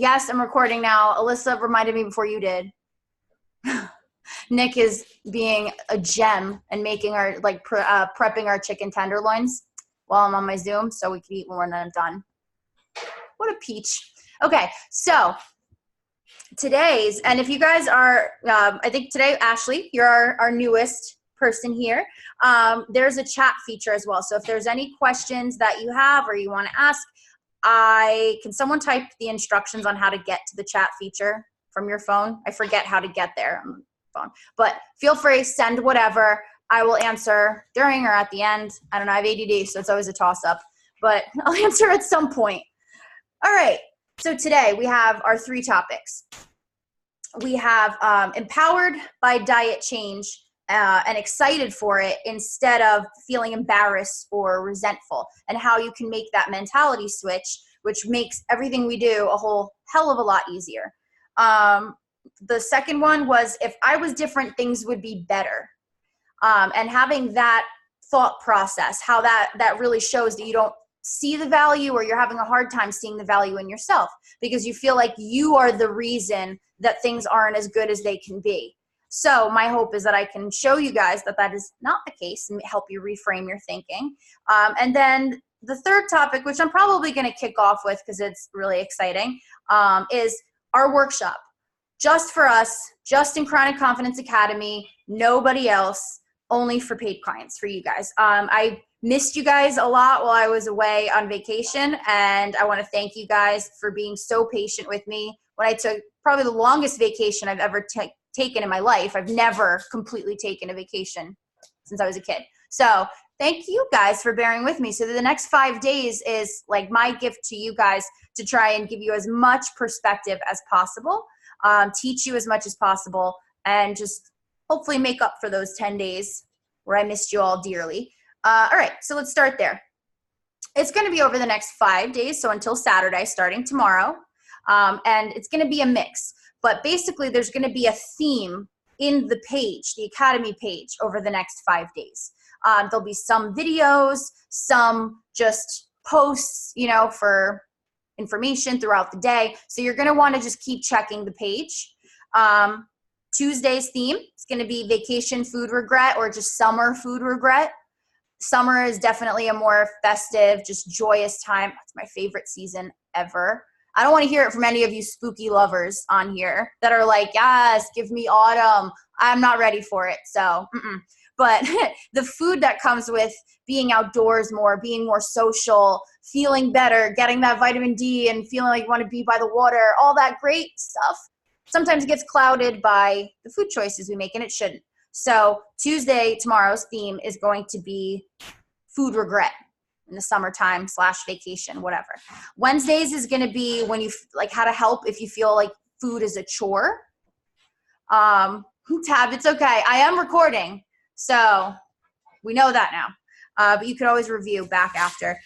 Yes, I'm recording now. Alyssa reminded me before you did. Nick is being a gem and making our, prepping our chicken tenderloins while I'm on my Zoom so we can eat when we're done. What a peach. Okay, so today's, and if you guys are, I think today, Ashley, you're our newest person here. There's a chat feature as well. So if there's any questions that you have or you want to ask, can someone type the instructions on how to get to the chat feature from your phone? I forget how to get there on the phone, but feel free, send whatever. I will answer during or at the end. I don't know, I have ADD, so it's always a toss up, but I'll answer at some point. All right, so today we have our 3 topics. We have empowered by diet change and excited for it instead of feeling embarrassed or resentful, and how you can make that mentality switch, which makes everything we do a whole hell of a lot easier. The second one was, if I was different, things would be better. And having that thought process, how that really shows that you don't see the value, or you're having a hard time seeing the value in yourself because you feel like you are the reason that things aren't as good as they can be. So my hope is that I can show you guys that that is not the case and help you reframe your thinking. And then the third topic, which I'm probably going to kick off with because it's really exciting, is our workshop. Just for us, just in Chronic Confidence Academy, nobody else, only for paid clients, for you guys. I missed you guys a lot while I was away on vacation, and I want to thank you guys for being so patient with me when I took probably the longest vacation I've ever taken in my life. I've never completely taken a vacation since I was a kid. So thank you guys for bearing with me. So the next 5 days is like my gift to you guys to try and give you as much perspective as possible, teach you as much as possible, and just hopefully make up for those 10 days where I missed you all dearly. All right, so let's start there. It's going to be over the next 5 days, so until Saturday, starting tomorrow, and it's going to be a mix. But basically, there's going to be a theme in the page, the Academy page, over the next 5 days. There'll be some videos, some just posts, for information throughout the day. So you're going to want to just keep checking the page. Tuesday's theme is going to be vacation food regret, or just summer food regret. Summer is definitely a more festive, just joyous time. It's my favorite season ever. I don't want to hear it from any of you spooky lovers on here that are like, yes, give me autumn. I'm not ready for it. So, But the food that comes with being outdoors more, being more social, feeling better, getting that vitamin D and feeling like you want to be by the water, all that great stuff, sometimes gets clouded by the food choices we make, and it shouldn't. So Tuesday, tomorrow's theme is going to be food regret in the summertime / vacation, whatever. Wednesdays is going to be when you like how to help if you feel like food is a chore. Tab, it's okay. I am recording, so we know that now. But you could always review back after.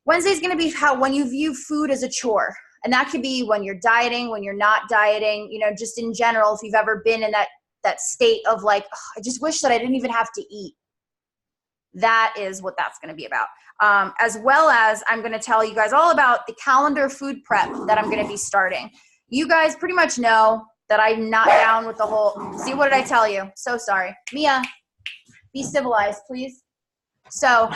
Wednesday is going to be when you view food as a chore. And that could be when you're dieting, when you're not dieting, just in general, if you've ever been in that state of like, oh, I just wish that I didn't even have to eat. That is what that's going to be about. As well as I'm going to tell you guys all about the calendar food prep that I'm going to be starting. You guys pretty much know that I'm not down with the whole, see, what did I tell you? So sorry. Mia, be civilized, please. So,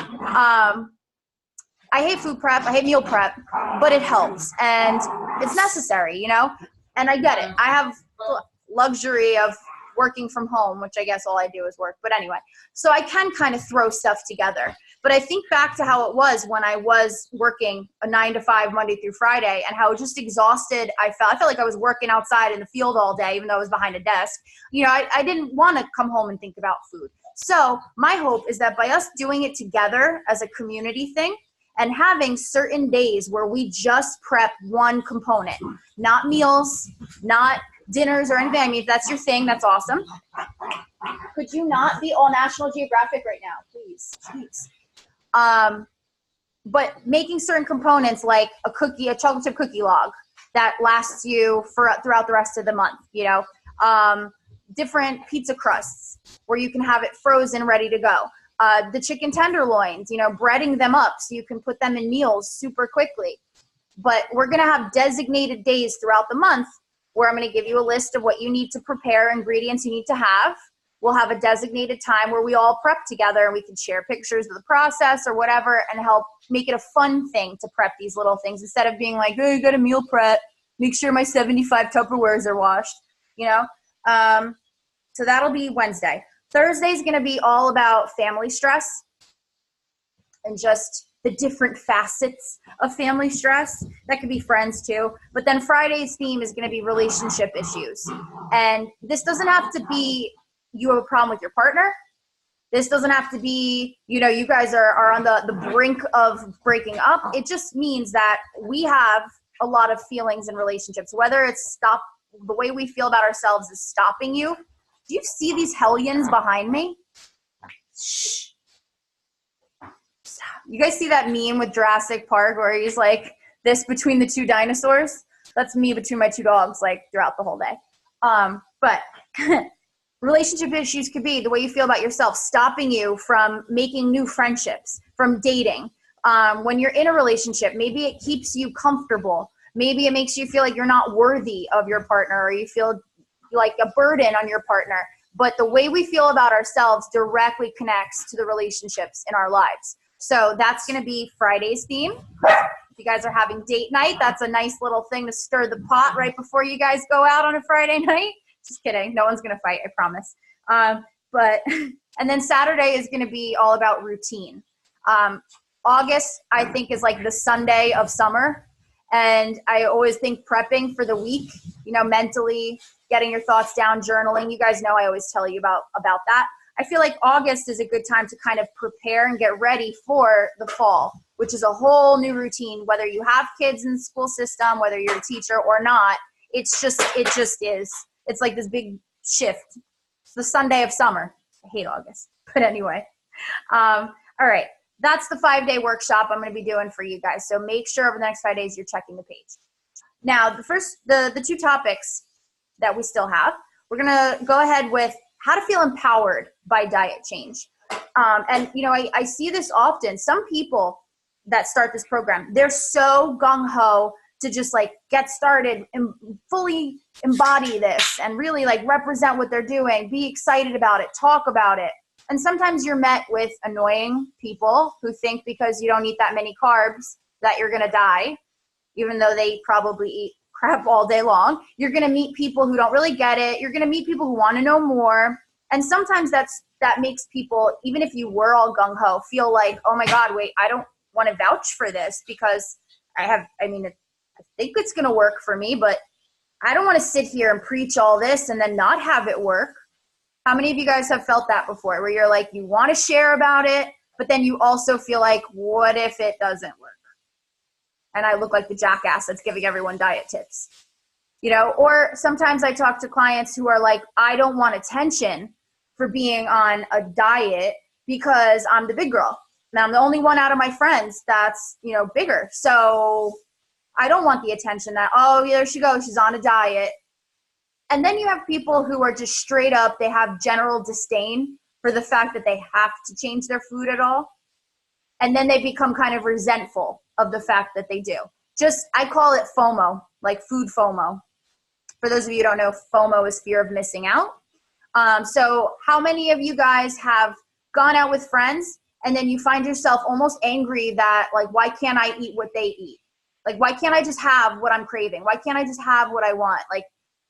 I hate food prep, I hate meal prep, but it helps and it's necessary, and I get it. I have luxury of working from home, which I guess all I do is work, but anyway, so I can kind of throw stuff together. But I think back to how it was when I was working a 9 to 5 Monday through Friday, and how just exhausted I felt. I felt like I was working outside in the field all day, even though I was behind a desk. I didn't want to come home and think about food. So my hope is that by us doing it together as a community thing, and having certain days where we just prep one component, not meals, not dinners or anything. I mean, if that's your thing, that's awesome. Could you not be all National Geographic right now, please? But making certain components like a chocolate chip cookie log that lasts you throughout the rest of the month, different pizza crusts where you can have it frozen, ready to go. The chicken tenderloins, breading them up so you can put them in meals super quickly. but we're going to have designated days throughout the month where I'm going to give you a list of what you need to prepare, ingredients you need to have. We'll have a designated time where we all prep together and we can share pictures of the process or whatever and help make it a fun thing to prep these little things instead of being like, oh, you got a meal prep, make sure my 75 Tupperwares are washed, you know? So that'll be Wednesday. Thursday is going to be all about family stress and just the different facets of family stress. That could be friends too. But then Friday's theme is going to be relationship issues. And this doesn't have to be you have a problem with your partner. This doesn't have to be, you know, you guys are on the brink of breaking up. It just means that we have a lot of feelings in relationships, whether it's the way we feel about ourselves is stopping you. Do you see these hellions behind me? Shh. You guys see that meme with Jurassic Park where he's like this between the two dinosaurs? That's me between my two dogs, like throughout the whole day. But relationship issues could be the way you feel about yourself, stopping you from making new friendships, from dating. When you're in a relationship, maybe it keeps you comfortable. Maybe it makes you feel like you're not worthy of your partner, or you feel like a burden on your partner. But the way we feel about ourselves directly connects to the relationships in our lives. So that's going to be Friday's theme. If you guys are having date night, that's a nice little thing to stir the pot right before you guys go out on a Friday night. Just kidding. No one's going to fight, I promise. And then Saturday is going to be all about routine. August, I think, is like the Sunday of summer. And I always think prepping for the week, you know, mentally getting your thoughts down, journaling. You guys know I always tell you about that. I feel like August is a good time to kind of prepare and get ready for the fall, which is a whole new routine, whether you have kids in the school system, whether you're a teacher or not. It just is. It's like this big shift. It's the Sunday of summer. I hate August. But anyway. All right. That's the 5-day workshop I'm going to be doing for you guys. So make sure over the next 5 days you're checking the page. Now, the two topics that we still have, we're going to go ahead with how to feel empowered by diet change. And, you know, I see this often. Some people that start this program, they're so gung-ho to just like get started and fully embody this and really like represent what they're doing, be excited about it, talk about it. And sometimes you're met with annoying people who think because you don't eat that many carbs that you're going to die, even though they probably eat crap all day long. You're going to meet people who don't really get it. You're going to meet people who want to know more. And sometimes that makes people, even if you were all gung-ho, feel like, oh my God, wait, I don't want to vouch for this because I think it's going to work for me, but I don't want to sit here and preach all this and then not have it work. How many of you guys have felt that before, where you're like, you want to share about it, but then you also feel like, what if it doesn't work? And I look like the jackass that's giving everyone diet tips, you know? Or sometimes I talk to clients who are like, I don't want attention for being on a diet because I'm the big girl. And I'm the only one out of my friends that's, you know, bigger. So I don't want the attention that, oh, yeah, there she goes, she's on a diet. And then you have people who are just straight up, they have general disdain for the fact that they have to change their food at all. And then they become kind of resentful of the fact that they do. I call it FOMO, like food FOMO. For those of you who don't know, FOMO is fear of missing out. So how many of you guys have gone out with friends and then you find yourself almost angry that, like, why can't I eat what they eat? Like, why can't I just have what I'm craving? Why can't I just have what I want? Like,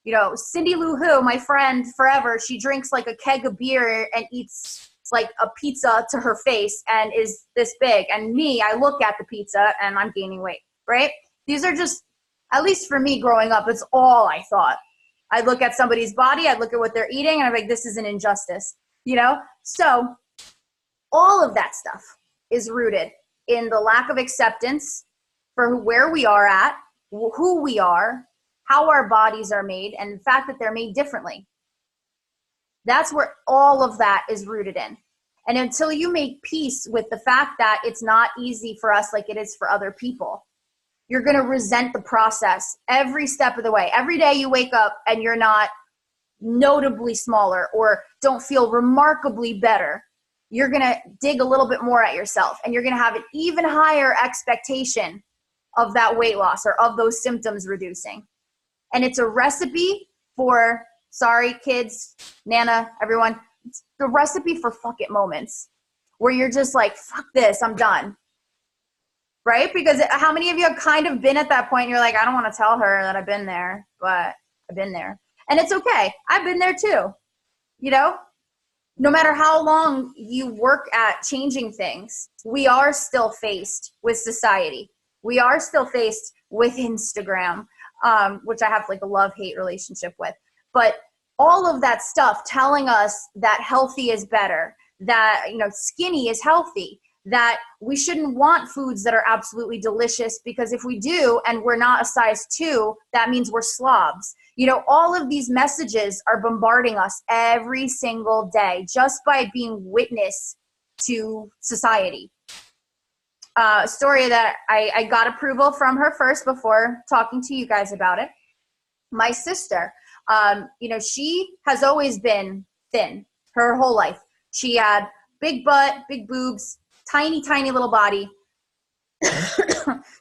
you know, Cindy Lou Who, my friend forever, she drinks like a keg of beer and eats like a pizza to her face and is this big. And me, I look at the pizza and I'm gaining weight, right? These are just, at least for me growing up, it's all I thought. I look at somebody's body, I look at what they're eating, and I'm like, this is an injustice, you know? So all of that stuff is rooted in the lack of acceptance for where we are at, who we are, how our bodies are made, and the fact that they're made differently. That's where all of that is rooted in. And until you make peace with the fact that it's not easy for us like it is for other people, you're going to resent the process every step of the way. Every day you wake up and you're not notably smaller or don't feel remarkably better, you're going to dig a little bit more at yourself, and you're going to have an even higher expectation of that weight loss or of those symptoms reducing. And it's a recipe for, sorry kids, Nana, everyone, it's the recipe for fuck it moments where you're just like, fuck this, I'm done. Right? Because how many of you have kind of been at that point and you're like, I don't want to tell her that I've been there, but I've been there. And it's okay. I've been there too. You know, no matter how long you work at changing things, we are still faced with society. We are still faced with Instagram, which I have like a love-hate relationship with. But all of that stuff telling us that healthy is better, that, you know, skinny is healthy, that we shouldn't want foods that are absolutely delicious, because if we do and we're not a size 2, that means we're slobs. You know, all of these messages are bombarding us every single day just by being witness to society. A story that I got approval from her first before talking to you guys about it. My sister, you know, she has always been thin her whole life. She had big butt, big boobs, tiny, tiny little body.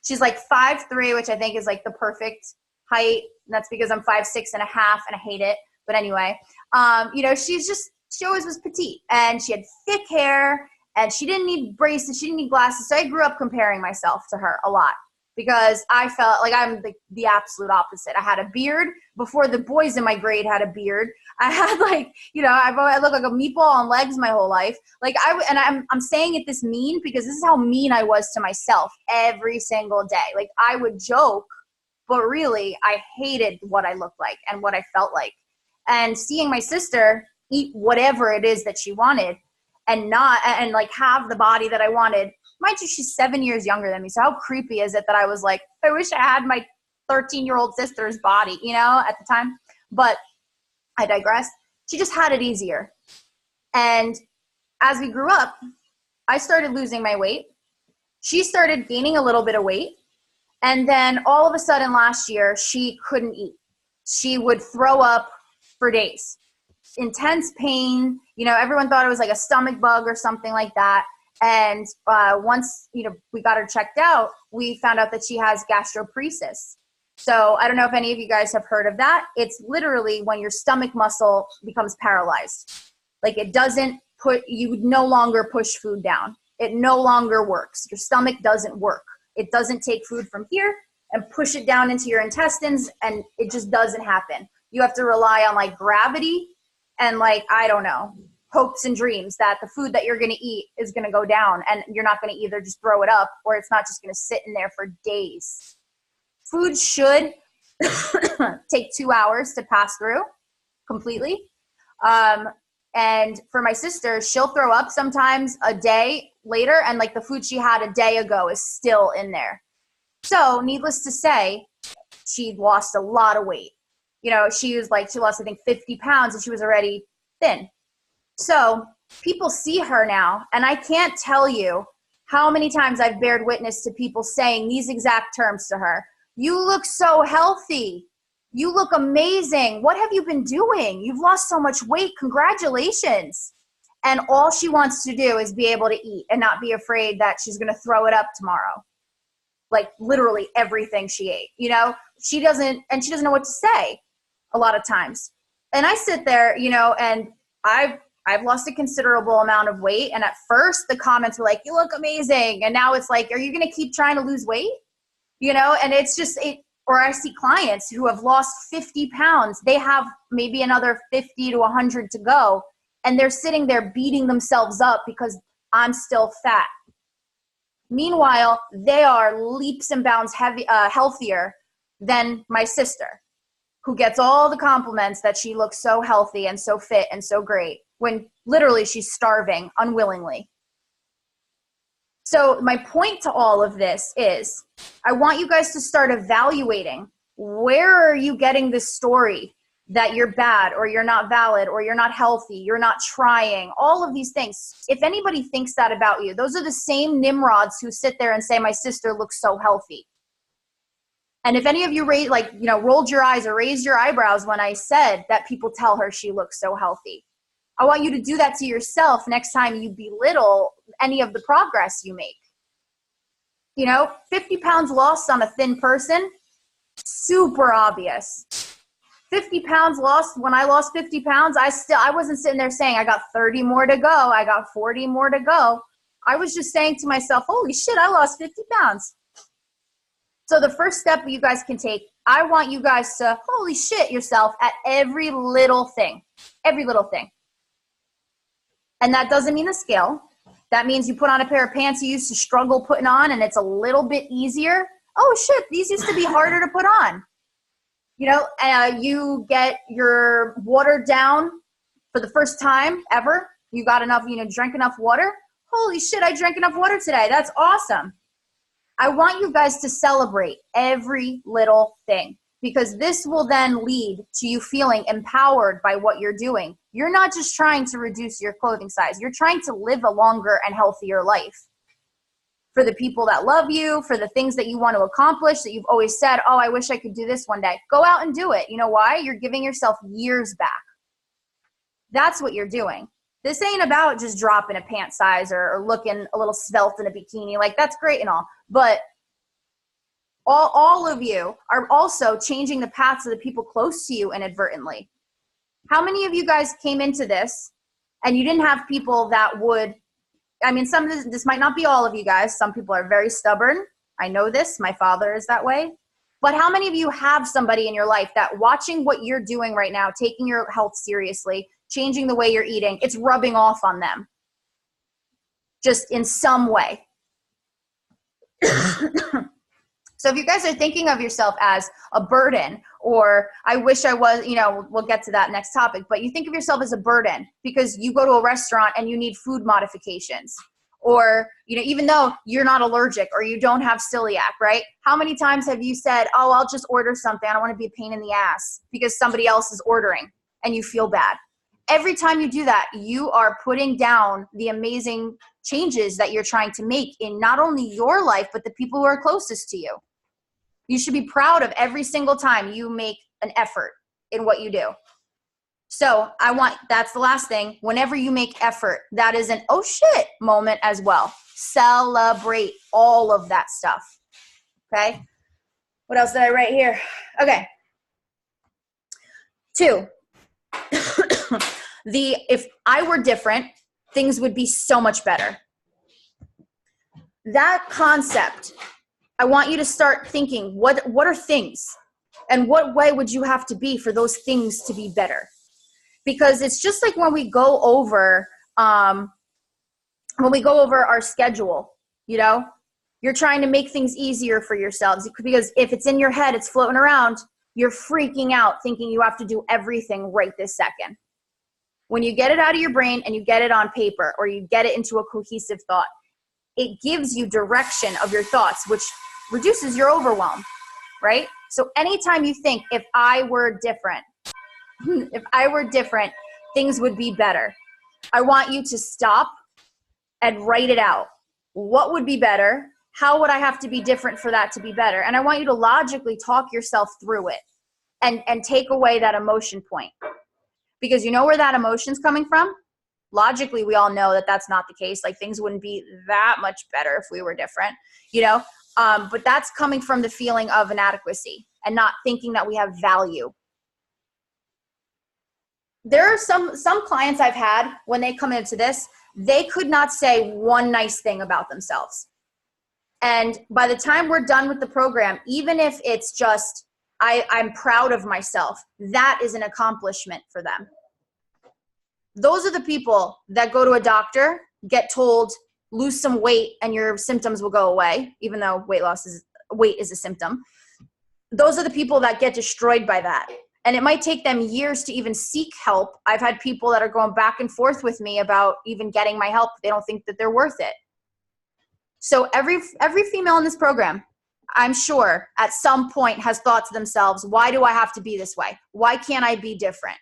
She's like 5'3", which I think is like the perfect height. And that's because I'm 5'6" and a half and I hate it. But anyway, you know, she always was petite, and she had thick hair, and she didn't need braces. She didn't need glasses. So I grew up comparing myself to her a lot because I felt like I'm the absolute opposite. I had a beard before the boys in my grade had a beard. I had like, you know, I look like a meatball on legs my whole life. Like I'm saying it this mean because this is how mean I was to myself every single day. Like I would joke, but really I hated what I looked like and what I felt like. And seeing my sister eat whatever it is that she wanted and like have the body that I wanted. Mind you, she's 7 years younger than me. So how creepy is it that I was like, I wish I had my 13-year-old sister's body, you know, at the time. But I digress. She just had it easier. And as we grew up, I started losing my weight. She started gaining a little bit of weight. And then all of a sudden last year, she couldn't eat. She would throw up for days. Intense pain. You know, everyone thought it was like a stomach bug or something like that. And once, you know, we got her checked out, we found out that she has gastroparesis. So I don't know if any of you guys have heard of that. It's literally when your stomach muscle becomes paralyzed. Like it doesn't you would no longer push food down. It no longer works. Your stomach doesn't work. It doesn't take food from here and push it down into your intestines, and it just doesn't happen. You have to rely on like gravity and like, I don't know, hopes and dreams that the food that you're going to eat is going to go down, and you're not going to either just throw it up or it's not just going to sit in there for days. Food should take 2 hours to pass through completely. And for my sister, she'll throw up sometimes a day later, and like the food she had a day ago is still in there. So needless to say, she lost a lot of weight. You know, she lost, I think, 50 pounds, and she was already thin. So people see her now, and I can't tell you how many times I've bared witness to people saying these exact terms to her. You look so healthy. You look amazing. What have you been doing? You've lost so much weight. Congratulations. And all she wants to do is be able to eat and not be afraid that she's going to throw it up tomorrow. Like literally everything she ate, you know, she doesn't know what to say a lot of times. And I sit there, you know, and I've lost a considerable amount of weight. And at first the comments were like, you look amazing. And now it's like, are you going to keep trying to lose weight? You know, and it's just, or I see clients who have lost 50 pounds. They have maybe another 50 to 100 to go. And they're sitting there beating themselves up because I'm still fat. Meanwhile, they are leaps and bounds healthier than my sister, who gets all the compliments that she looks so healthy and so fit and so great, when literally she's starving unwillingly. So my point to all of this is I want you guys to start evaluating, where are you getting this story that you're bad or you're not valid or you're not healthy, you're not trying, all of these things. If anybody thinks that about you, those are the same Nimrods who sit there and say, my sister looks so healthy. And if any of you rolled your eyes or raised your eyebrows when I said that people tell her she looks so healthy, I want you to do that to yourself next time you belittle any of the progress you make. 50 pounds lost on a thin person, super obvious. 50 pounds lost, when I lost 50 pounds, I wasn't sitting there saying I got 30 more to go, I got 40 more to go. I was just saying to myself, holy shit, I lost 50 pounds. So the first step you guys can take, I want you guys to holy shit yourself at every little thing. Every little thing. And that doesn't mean the scale. That means you put on a pair of pants you used to struggle putting on and it's a little bit easier. Oh shit, these used to be harder to put on. You get your water down for the first time ever. You got enough, drank enough water. Holy shit, I drank enough water today. That's awesome. I want you guys to celebrate every little thing because this will then lead to you feeling empowered by what you're doing. You're not just trying to reduce your clothing size. You're trying to live a longer and healthier life. For the people that love you, for the things that you want to accomplish, that you've always said, oh, I wish I could do this one day. Go out and do it. You know why? You're giving yourself years back. That's what you're doing. This ain't about just dropping a pant size or looking a little svelte in a bikini. Like, that's great and all. But all of you are also changing the paths of the people close to you inadvertently. How many of you guys came into this and you didn't have people that would, some of this might not be all of you guys. Some people are very stubborn. I know this. My father is that way. But how many of you have somebody in your life that watching what you're doing right now, taking your health seriously, changing the way you're eating, it's rubbing off on them just in some way? So if you guys are thinking of yourself as a burden, or I wish I was, we'll get to that next topic, but you think of yourself as a burden because you go to a restaurant and you need food modifications, or, even though you're not allergic or you don't have celiac, right? How many times have you said, oh, I'll just order something. I don't want to be a pain in the ass because somebody else is ordering and you feel bad. Every time you do that, you are putting down the amazing changes that you're trying to make in not only your life, but the people who are closest to you. You should be proud of every single time you make an effort in what you do. So that's the last thing. Whenever you make effort, that is an oh shit moment as well. Celebrate all of that stuff. Okay. What else did I write here? Okay. 2. If I were different, things would be so much better. That concept, I want you to start thinking, what are things? And what way would you have to be for those things to be better? Because it's just like when we go over our schedule, you're trying to make things easier for yourselves because if it's in your head, it's floating around, you're freaking out thinking you have to do everything right this second. When you get it out of your brain and you get it on paper or you get it into a cohesive thought, it gives you direction of your thoughts, which reduces your overwhelm, right? So anytime you think, if I were different, things would be better. I want you to stop and write it out. What would be better? How would I have to be different for that to be better? And I want you to logically talk yourself through it and take away that emotion point. Because you know where that emotion's coming from? Logically, we all know that that's not the case. Like, things wouldn't be that much better if we were different, but that's coming from the feeling of inadequacy and not thinking that we have value. There are some clients I've had, when they come into this, they could not say one nice thing about themselves. And by the time we're done with the program, even if it's just, I'm proud of myself, that is an accomplishment for them. Those are the people that go to a doctor, get told, lose some weight and your symptoms will go away, even though weight is a symptom. Those are the people that get destroyed by that. And it might take them years to even seek help. I've had people that are going back and forth with me about even getting my help. They don't think that they're worth it. So every female in this program, I'm sure at some point has thought to themselves, why do I have to be this way? Why can't I be different?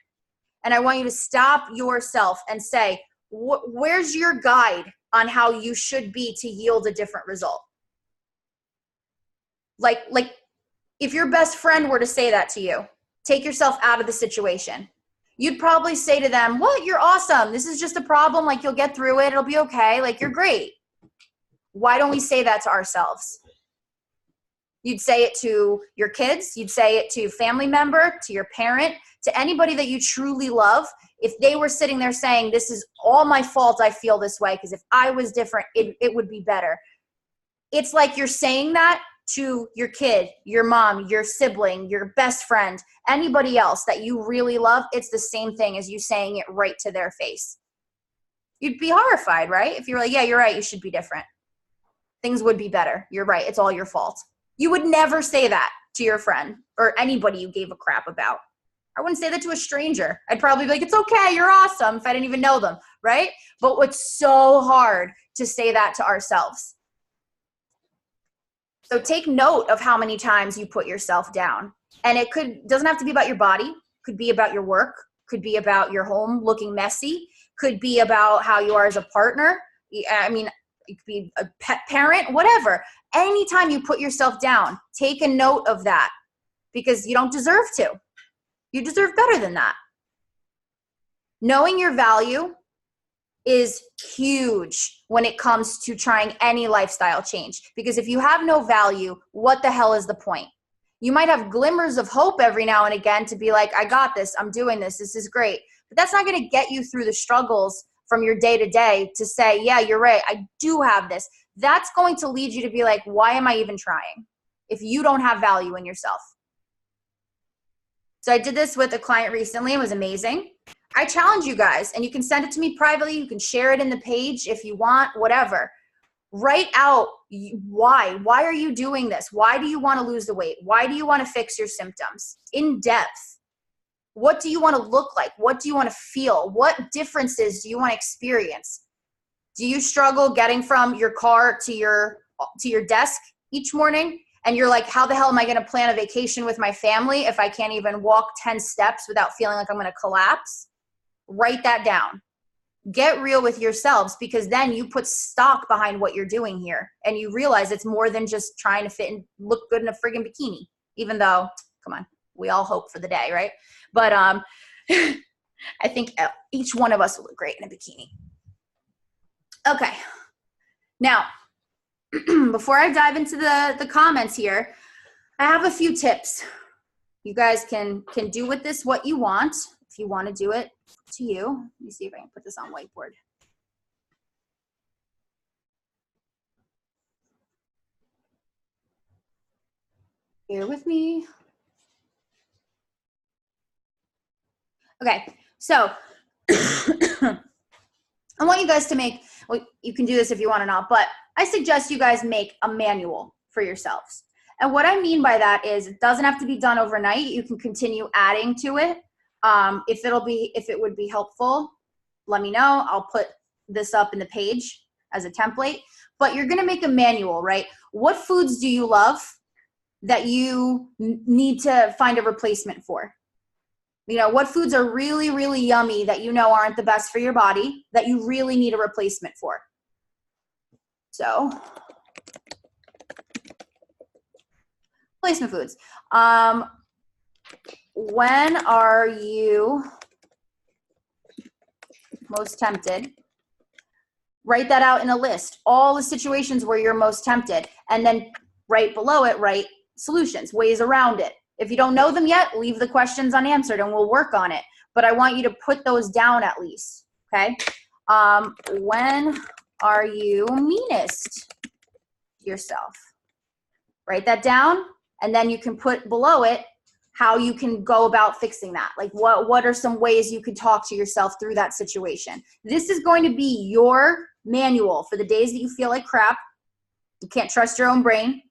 And I want you to stop yourself and say, where's your guide on how you should be to yield a different result? Like if your best friend were to say that to you, take yourself out of the situation. You'd probably say to them, what? You're awesome. This is just a problem. Like, you'll get through it. It'll be okay. Like, you're great. Why don't we say that to ourselves? You'd say it to your kids. You'd say it to a family member, to your parent, to anybody that you truly love. If they were sitting there saying, this is all my fault, I feel this way, because if I was different, it would be better. It's like you're saying that to your kid, your mom, your sibling, your best friend, anybody else that you really love. It's the same thing as you saying it right to their face. You'd be horrified, right? If you were like, yeah, you're right, you should be different. Things would be better. You're right. It's all your fault. You would never say that to your friend or anybody you gave a crap about. I wouldn't say that to a stranger. I'd probably be like, it's okay, you're awesome, if I didn't even know them, right? But it's so hard to say that to ourselves. So take note of how many times you put yourself down. And it doesn't have to be about your body, could be about your work, could be about your home looking messy, could be about how you are as a partner. I mean, it could be a pet parent, whatever. Anytime you put yourself down, take a note of that, because you don't deserve to. You deserve better than that. Knowing your value is huge when it comes to trying any lifestyle change, because if you have no value, what the hell is the point? You might have glimmers of hope every now and again to be like, I got this, I'm doing this is great. But that's not going to get you through the struggles from your day to day to say, yeah, you're right, I do have this. That's going to lead you to be like, why am I even trying if you don't have value in yourself? So I did this with a client recently. It was amazing. I challenge you guys, and you can send it to me privately. You can share it in the page if you want, whatever. Write out why. Why are you doing this? Why do you want to lose the weight? Why do you want to fix your symptoms? In depth. What do you want to look like? What do you want to feel? What differences do you want to experience? Do you struggle getting from your car to your desk each morning? And you're like, how the hell am I going to plan a vacation with my family if I can't even walk 10 steps without feeling like I'm going to collapse? Write that down. Get real with yourselves, because then you put stock behind what you're doing here and you realize it's more than just trying to fit and look good in a friggin' bikini, even though, come on, we all hope for the day, right? But I think each one of us will look great in a bikini. Okay. Now, before I dive into the comments here, I have a few tips. You guys can do with this what you want. If you want to do it, to you. Let me see if I can put this on whiteboard. Bear with me. Okay, so I want you guys to make, well, you can do this if you want or not, but I suggest you guys make a manual for yourselves. And what I mean by that is it doesn't have to be done overnight. You can continue adding to it. If it would be helpful, let me know. I'll put this up in the page as a template. But you're going to make a manual, right? What foods do you love that you need to find a replacement for? You know, what foods are really, really yummy that you know aren't the best for your body that you really need a replacement for? So, replacement foods. When are you most tempted? Write that out in a list. All the situations where you're most tempted. And then right below it, write solutions, ways around it. If you don't know them yet, leave the questions unanswered and we'll work on it. But I want you to put those down at least, okay? When are you meanest to yourself? Write that down, and then you can put below it how you can go about fixing that. Like what are some ways you could talk to yourself through that situation? This is going to be your manual for the days that you feel like crap. You can't trust your own brain.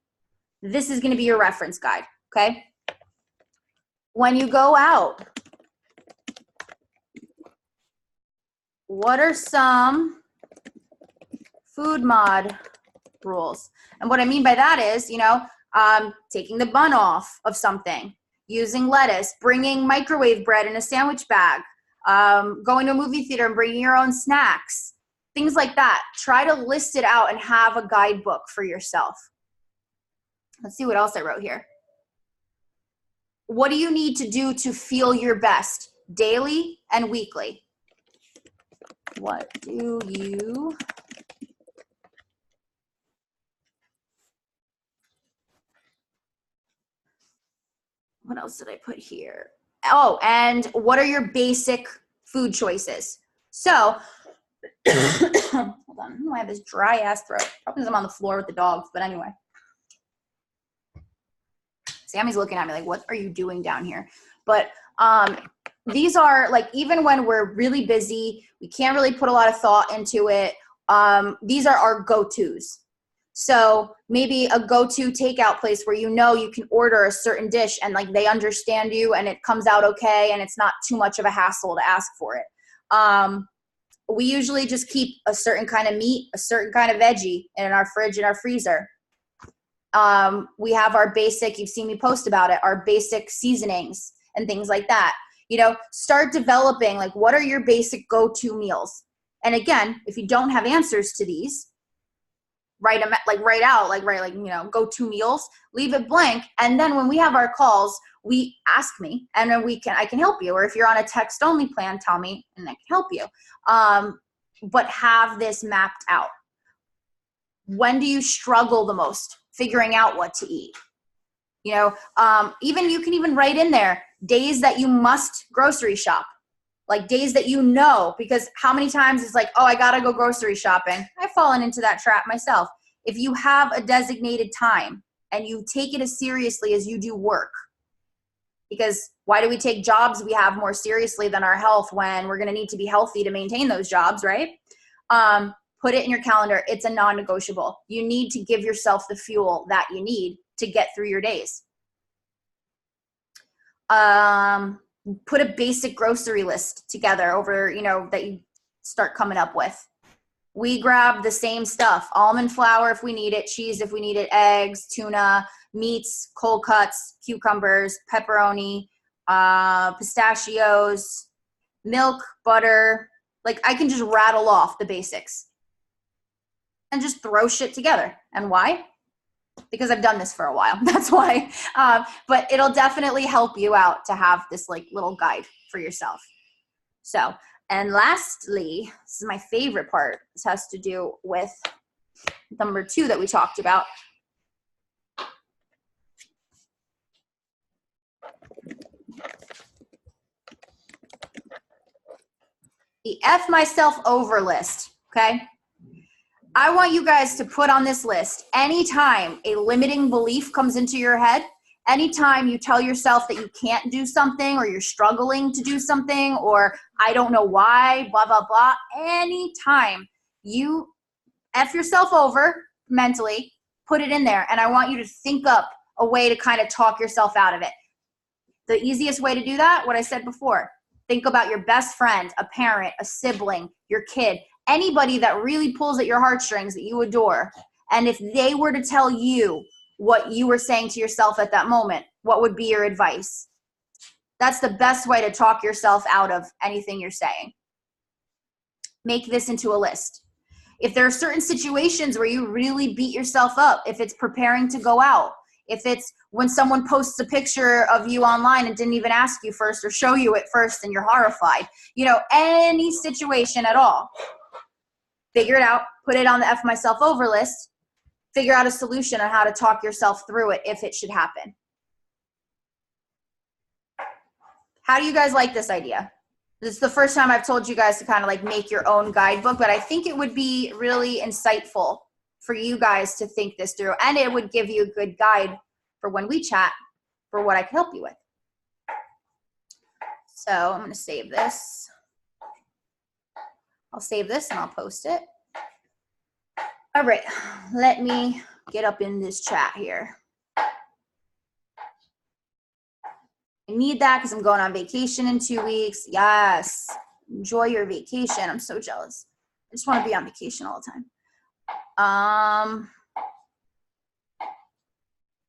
This is going to be your reference guide, okay? When you go out, what are some food mod rules? And what I mean by that is, you know, taking the bun off of something, using lettuce, bringing microwave bread in a sandwich bag, going to a movie theater and bringing your own snacks, things like that. Try to list it out and have a guidebook for yourself. Let's see what else I wrote here. What do you need to do to feel your best daily and weekly? What do you what else did I put here? Oh, and what are your basic food choices? So, hold on, I have this dry ass throat. Probably because I'm on the floor with the dogs, but anyway. Sammy's looking at me like, what are you doing down here? But these are like, even when we're really busy, we can't really put a lot of thought into it. These are our go-tos. So maybe a go-to takeout place where you know you can order a certain dish and like they understand you and it comes out okay and it's not too much of a hassle to ask for it. We usually just keep a certain kind of meat, a certain kind of veggie in our fridge and our freezer. We have our basic, you've seen me post about it, our basic seasonings and things like that. You know, start developing like what are your basic go-to meals. And again, if you don't have answers to these, write go-to meals, leave it blank. And then when we have our calls, we ask me and then I can help you. Or if you're on a text only plan, tell me and I can help you. But have this mapped out. When do you struggle the most figuring out what to eat? You know, even you can even write in there days that you must grocery shop, like days that you know, because how many times it's like, oh, I got to go grocery shopping. I've fallen into that trap myself. If you have a designated time and you take it as seriously as you do work, because why do we take jobs we have more seriously than our health when we're going to need to be healthy to maintain those jobs, right? Put it in your calendar. It's a non-negotiable. You need to give yourself the fuel that you need to get through your days. Put a basic grocery list together over, you know, that you start coming up with. We grab the same stuff: almond flour if we need it, cheese if we need it, eggs, tuna, meats, cold cuts, cucumbers, pepperoni, pistachios, milk, butter. Like I can just rattle off the basics and just throw shit together. And why? Because I've done this for a while. That's why. But it'll definitely help you out to have this like little guide for yourself. So, and lastly, this is my favorite part. This has to do with number 2 that we talked about. The F myself over list, okay? I want you guys to put on this list anytime a limiting belief comes into your head, anytime you tell yourself that you can't do something or you're struggling to do something or I don't know why, blah, blah, blah, anytime you F yourself over mentally, put it in there. And I want you to think up a way to kind of talk yourself out of it. The easiest way to do that, what I said before, think about your best friend, a parent, a sibling, your kid, anybody that really pulls at your heartstrings that you adore. And if they were to tell you what you were saying to yourself at that moment, what would be your advice? That's the best way to talk yourself out of anything you're saying. Make this into a list. If there are certain situations where you really beat yourself up, if it's preparing to go out, if it's when someone posts a picture of you online and didn't even ask you first or show you it first and you're horrified, you know, any situation at all, figure it out, put it on the F myself over list, figure out a solution on how to talk yourself through it if it should happen. How do you guys like this idea? This is the first time I've told you guys to kind of like make your own guidebook, but I think it would be really insightful for you guys to think this through, and it would give you a good guide for when we chat for what I can help you with. So I'm going to save this. I'll save this and I'll post it. All right, let me get up in this chat here. I need that because I'm going on vacation in 2 weeks. Yes, enjoy your vacation. I'm so jealous. I just want to be on vacation all the time.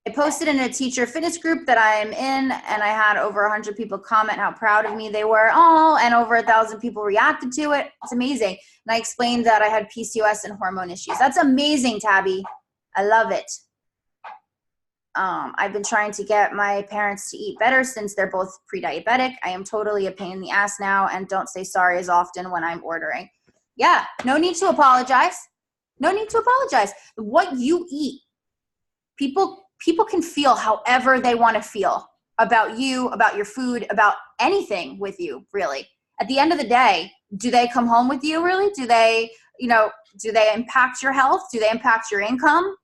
I posted in a teacher fitness group that I'm in, and I had over 100 people comment how proud of me they were. Oh, and over 1,000 people reacted to it. It's amazing. And I explained that I had PCOS and hormone issues. That's amazing, Tabby. I love it. I've been trying to get my parents to eat better since they're both pre-diabetic. I am totally a pain in the ass now and don't say sorry as often when I'm ordering. Yeah, no need to apologize. No need to apologize. What you eat, people can feel however they want to feel. about you, about your food, about anything with you, really. At the end of the day, do they come home with you, really? Do they, do they impact your health? Do they impact your income?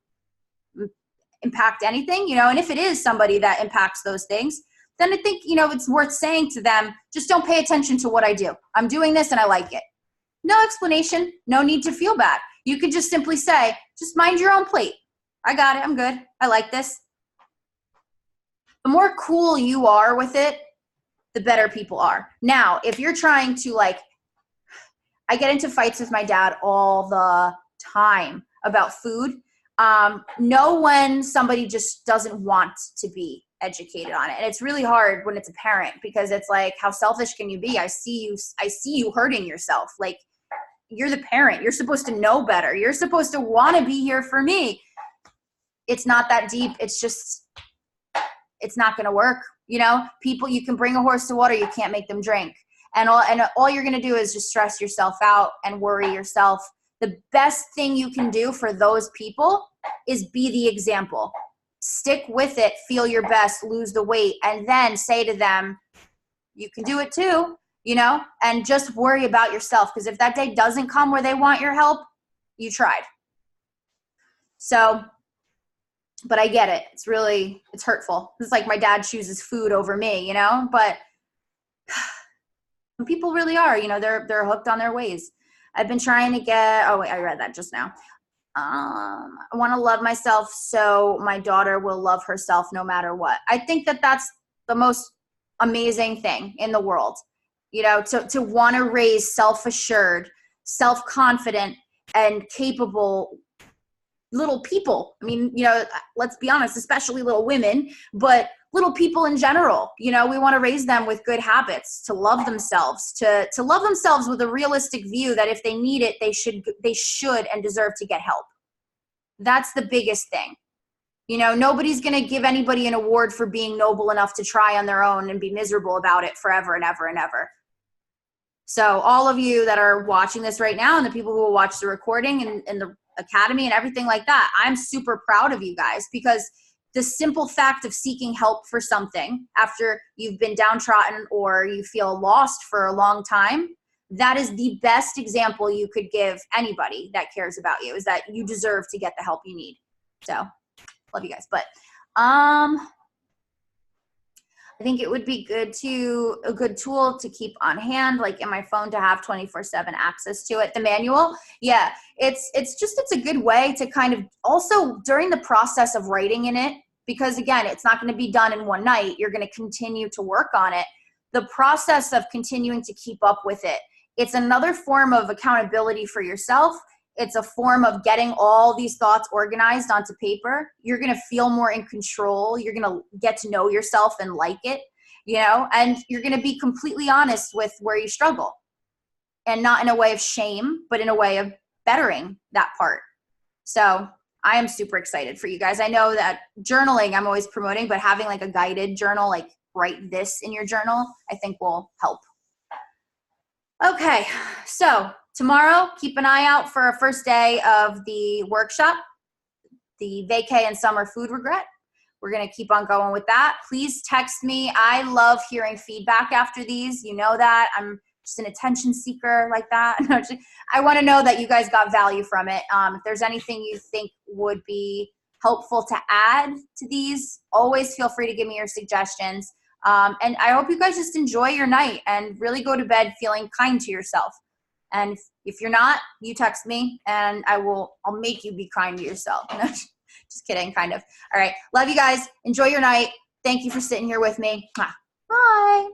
Impact anything? And if it is somebody that impacts those things, then I think, it's worth saying to them, just don't pay attention to what I do. I'm doing this and I like it. No explanation, no need to feel bad. You could just simply say, just mind your own plate. I got it, I'm good. I like this. The more cool you are with it, the better people are. Now, if you're trying to I get into fights with my dad all the time about food. Know when somebody just doesn't want to be educated on it. And it's really hard when it's a parent, because it's like, how selfish can you be? I see you hurting yourself. Like, you're the parent. You're supposed to know better. You're supposed to want to be here for me. It's not that deep. It's not going to work. People, you can bring a horse to water. You can't make them drink. And all you're going to do is just stress yourself out and worry yourself. The best thing you can do for those people is be the example. Stick with it, feel your best, lose the weight, and then say to them, you can do it too, and just worry about yourself. Because if that day doesn't come where they want your help, you tried. So, but I get it. It's hurtful. It's like my dad chooses food over me, but people really are, they're hooked on their ways. I've been trying to get, I read that just now. I want to love myself so my daughter will love herself no matter what. I think that's the most amazing thing in the world, to want to raise self-assured, self-confident, and capable little people. I mean, let's be honest, especially little women, but little people in general, we want to raise them with good habits, to love themselves, to love themselves with a realistic view that if they need it, they should and deserve to get help. That's the biggest thing. Nobody's going to give anybody an award for being noble enough to try on their own and be miserable about it forever and ever and ever. So all of you that are watching this right now, and the people who will watch the recording and the academy and everything like that, I'm super proud of you guys, because the simple fact of seeking help for something after you've been downtrodden or you feel lost for a long time, that is the best example you could give anybody that cares about you, is that you deserve to get the help you need. So love you guys. But I think it would be a good tool to keep on hand, like in my phone, to have 24/7 access to it. The manual, yeah, it's a good way to kind of also during the process of writing in it, because again, it's not going to be done in one night. You're going to continue to work on it. The process of continuing to keep up with it, it's another form of accountability for yourself. It's a form of getting all these thoughts organized onto paper. You're going to feel more in control. You're going to get to know yourself and like it, and you're going to be completely honest with where you struggle, and not in a way of shame, but in a way of bettering that part. So I am super excited for you guys. I know that journaling I'm always promoting, but having like a guided journal, like write this in your journal, I think will help. Okay, so tomorrow, keep an eye out for our first day of the workshop, the vacay and summer food regret. We're going to keep on going with that. Please text me. I love hearing feedback after these. You know that. I'm just an attention seeker like that. I want to know that you guys got value from it. If there's anything you think would be helpful to add to these, always feel free to give me your suggestions. And I hope you guys just enjoy your night and really go to bed feeling kind to yourself. And if you're not, you text me and I'll make you be kind to yourself. Just kidding, kind of. All right. Love you guys. Enjoy your night. Thank you for sitting here with me. Bye.